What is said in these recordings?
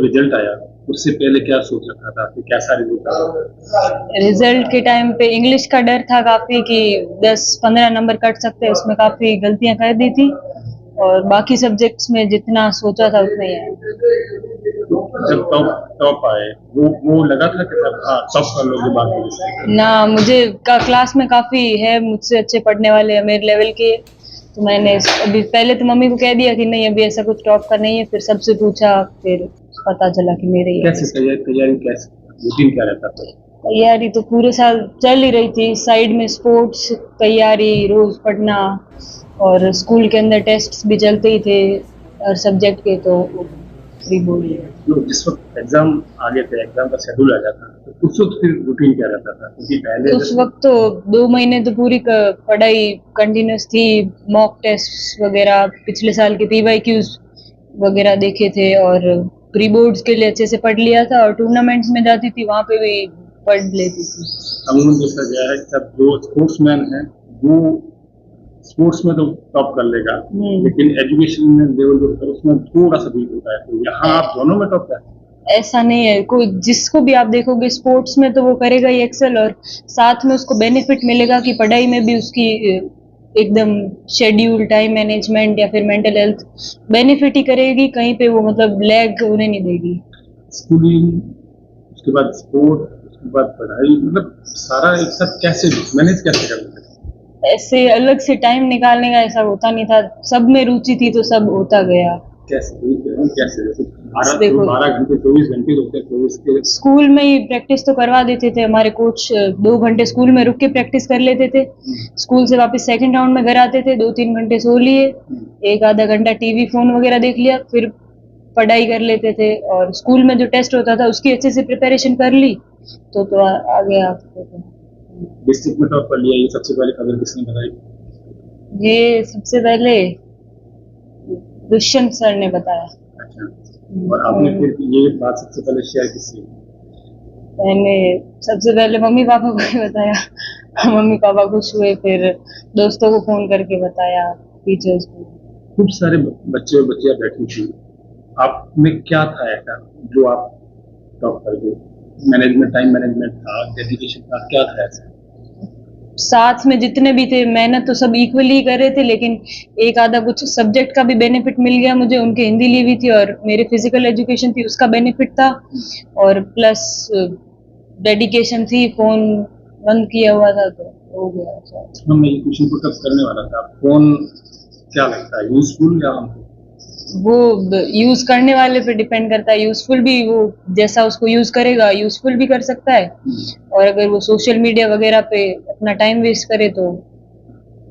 जब रिजल्ट आया उससे पहले क्या सोच रखा था कि कैसा रिजल्ट आया? रिजल्ट के टाइम पे इंग्लिश का डर था काफी कि 10-15 नंबर कट सकते हैं, उसमें काफी गलतियां कर दी थी और बाकी सब्जेक्ट्स में जितना सोचा था उतना ही है। जब टॉप टॉप आए वो लगा था कि सब हाँ टॉप कर लोगे बाकी जिससे? ना, मुझे क्लास में काफी है मुझसे अच्छे पढ़ने वाले हैं मेरे लेवल के, तो मैंने अभी पहले तो मम्मी को कह दिया कि नहीं अभी ऐसा कुछ टॉप का नहीं है, फिर सबसे पूछा, फिर पता चला कि मेरे ही है। कैसे तैयारी कैसे रूटीन क्या रहता था? तैयारी तो पूरे साल चल ही रही थी, साइड में स्पोर्ट्स तैयारी, रोज पढ़ना और स्कूल के अंदर टेस्ट्स भी चलते ही थे हर सब्जेक्ट के, तो प्री बोर्ड। तो जिस वक्त एग्जाम आगे थे, एग्जाम का शेड्यूल आ जाता तो उस वक्त फिर रूटीन क्या रहता था? क्योंकि पहले उस वक्त तो 2 महीने तो पूरी पढ़ाई कंटिन्यूस थी, मॉक टेस्ट वगैरह, पिछले साल के पीवाईक्यूज वगैरह देखे थे और प्री बोर्ड्स के लिए अच्छे से पढ़ लिया था और टूर्नामेंट्स में जाती थी वहाँ पे भी पढ़ लेती थी। अमूमन देखा गया है कि अब जो स्पोर्ट्समैन है वो स्पोर्ट्स में तो टॉप कर लेगा, लेकिन एजुकेशन में लेवल जो है उसमें थोड़ा सा वीक होता है, तो यहाँ आप दोनों में टॉप है? ऐसा नहीं है, कोई जिसको भी आप देखोगे स्पोर्ट्स में तो वो करेगा ही एक्सेल और साथ में उसको बेनिफिट मिलेगा कि पढ़ाई में भी उसकी एकदम शेड्यूल, टाइम मैनेजमेंट या फिर मेंटल हेल्थ बेनिफिट ही करेगी, कहीं पे वो मतलब लैग उन्हें नहीं देगी। स्कूलिंग, उसके बाद स्पोर्ट, उसके बाद पढ़ाई, मतलब सारा एक साथ कैसे मैनेज कैसे कर लेते? ऐसे अलग से टाइम निकालने का ऐसा होता नहीं था, सब में रुचि थी तो सब होता गया। कैसे कैसे देखो 12 घंटे 24 घंटे होते हैं, 24 के स्कूल में ही प्रैक्टिस तो करवा देते थे हमारे कोच, 2 घंटे स्कूल में रुक के प्रैक्टिस कर लेते थे, स्कूल से वापस सेकंड राउंड में घर आते थे, 2-3 घंटे सो लिए, एक आधा घंटा टीवी फोन वगैरह देख लिया, फिर पढ़ाई कर लेते थे और स्कूल में जो टेस्ट होता था उसकी अच्छे से प्रिपरेशन कर ली तो आ गया। डिस्ट्रिक्ट में टॉप कर लिया, ये सबसे पहले खबर किसने बताई? ये सबसे पहले दुष्यंत सर ने बताया। अच्छा, और आपने फिर ये बात सबसे पहले शेयर किससे? मैंने सबसे पहले मम्मी पापा को ही बताया, मम्मी पापा खुश हुए, फिर दोस्तों को फोन करके बताया, टीचर्स को। खूब सारे बच्चे और बच्चियां बैठी थी, आप में क्या था ऐसा जो आप टॉप कर गए? मैनेजमेंट, टाइम मैनेजमेंट था, डेडिकेशन था, क्या था ऐसा? साथ में जितने भी थे मेहनत तो सब इक्वली ही कर रहे थे, लेकिन एक आधा कुछ सब्जेक्ट का भी बेनिफिट मिल गया मुझे, उनके हिंदी ली हुई थी और मेरी फिजिकल एजुकेशन थी उसका बेनिफिट था और प्लस डेडिकेशन थी, फोन बंद किया हुआ था तो हो गया। मैं ये क्वेश्चन पुट अप करने वाला था, फोन क्या लगता है यूजफुल या harmful? वो यूज करने वाले पे डिपेंड करता है, यूजफुल भी वो जैसा उसको यूज करेगा यूजफुल भी कर सकता है और अगर वो सोशल मीडिया वगैरह पे अपना टाइम वेस्ट करे तो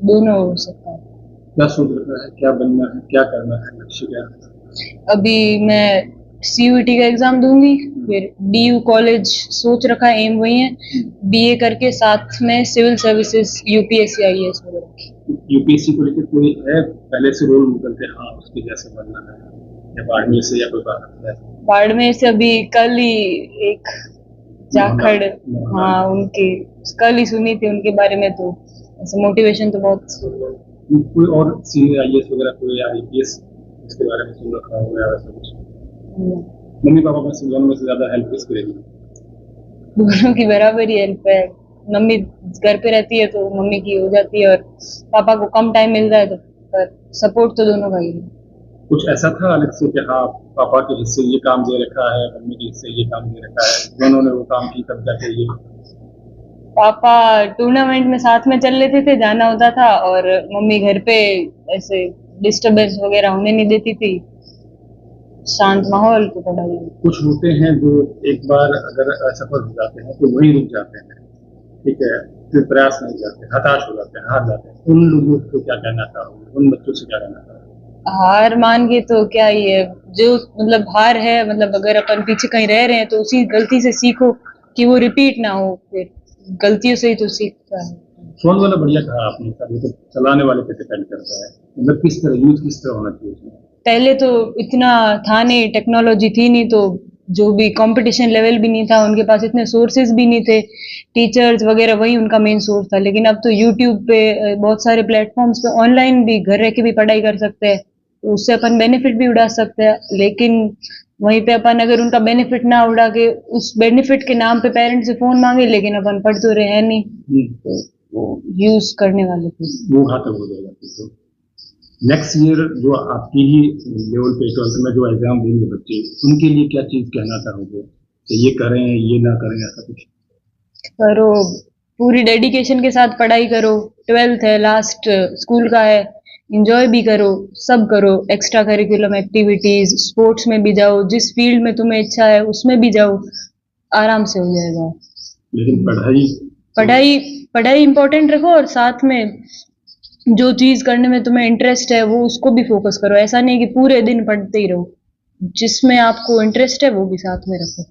दोनों हो सकता है। क्या सोच रखा है, क्या बनना है, क्या करना है, लक्ष्य क्या है? अभी मैं सीयूईटी का एग्जाम दूंगी, फिर डीयू कॉलेज सोच रखा है, एम वही है, बीए करके साथ में सिविल सर्विसेज यूपीएससी आईएएस वगैरह। यूपीएससी को लेकर कोई है पहले से रोल मॉडल थे, हाँ उसके जैसे बनना है, या बाड़मेर से या कोई बाहर है? बाड़मेर से अभी कल ही एक जाखड़, हाँ उनकी कल ही सुनी थी उनके बारे में, तो ऐसे मोटिवेशन तो बहुत। कोई और सीनियर आईएएस वगैरह कोई आईपीएस इसके बारे में सुन रखा हो या वैसा कुछ? मम्मी पापा में से दोनों में से ज्यादा हेल्प किस करेगी? दोनों की बराबर ही हेल्प है, मम्मी घर पे रहती है तो मम्मी की हो जाती है और पापा को कम टाइम मिल रहा है तो पर सपोर्ट तो दोनों का ही है। कुछ ऐसा था अलग से कि हाँ पापा के हिस्से ये काम दे रखा है, मम्मी के हिस्से ये काम दे रखा है, दोनों ने वो काम की तब जाके ये? पापा टूर्नामेंट में साथ में चल लेते थे, जाना होता था और मम्मी घर पे ऐसे डिस्टरबेंस वगैरह होने नहीं देती थी, शांत माहौल तो पढ़ाई। कुछ होते हैं जो एक बार अगर असफल हो जाते हैं तो वही रुक जाते हैं, ठीक है, फिर प्रयास नहीं करते, हताश हो जाते हैं, हार जाते हैं, उन लोगों को क्या कहना चाहोगे, उन बच्चों से क्या कहना चाहोगे? हार मान के तो क्या ही है, जो मतलब हार है, मतलब अगर अपन पीछे कहीं रह रहे हैं तो उसी गलती से सीखो कि वो रिपीट ना हो, फिर गलतियों से ही तो सीखता है। फोन वाला बढ़िया कहा आपने सर, तो चलाने वाले पे डिपेंड करता है, मतलब किस तरह यूज किस तरह होना चाहिए उसमें। पहले तो इतना था नहीं, टेक्नोलॉजी थी नहीं, तो जो भी कंपटीशन लेवल भी नहीं था, उनके पास इतने सोर्सेज भी नहीं थे, टीचर्स वगैरह वही उनका मेन सोर्स था, लेकिन अब तो यूट्यूब पे बहुत सारे प्लेटफॉर्म्स पे ऑनलाइन भी घर रह के भी पढ़ाई कर सकते हैं, तो उससे अपन बेनिफिट भी उड़ा सकते हैं, लेकिन वहीं पे अपन अगर उनका बेनिफिट ना उड़ा के उस बेनिफिट के नाम पे पेरेंट्स से फोन मांगे, लेकिन अपन पढ़ तो रहे हैं नहीं, तो वो यूज करने वाले थे वो घातक हो जाएगा। तो नेक्स्ट ईयर जो आपकी ही लेवल पे 12th में जो एग्जाम देंगे बच्चे, उनके लिए क्या चीज कहना चाहोगे कि ये करें ये ना करें, ऐसा कुछ? करो, पूरी डेडिकेशन के साथ पढ़ाई करो, 12th है, लास्ट स्कूल का है, इंजॉय भी करो, सब करो, एक्स्ट्रा करिकुलम एक्टिविटीज, स्पोर्ट्स में भी जाओ, जिस फील्ड में तुम्हें इच्छा है उसमें भी जाओ, आराम से हो जाएगा। लेकिन पढ़ाई पढ़ाई पढ़ाई इंपॉर्टेंट रखो, और साथ में जो चीज करने में तुम्हें इंटरेस्ट है वो उसको भी फोकस करो। ऐसा नहीं कि पूरे दिन पढ़ते ही रहो, जिसमें आपको इंटरेस्ट है वो भी साथ में रखो।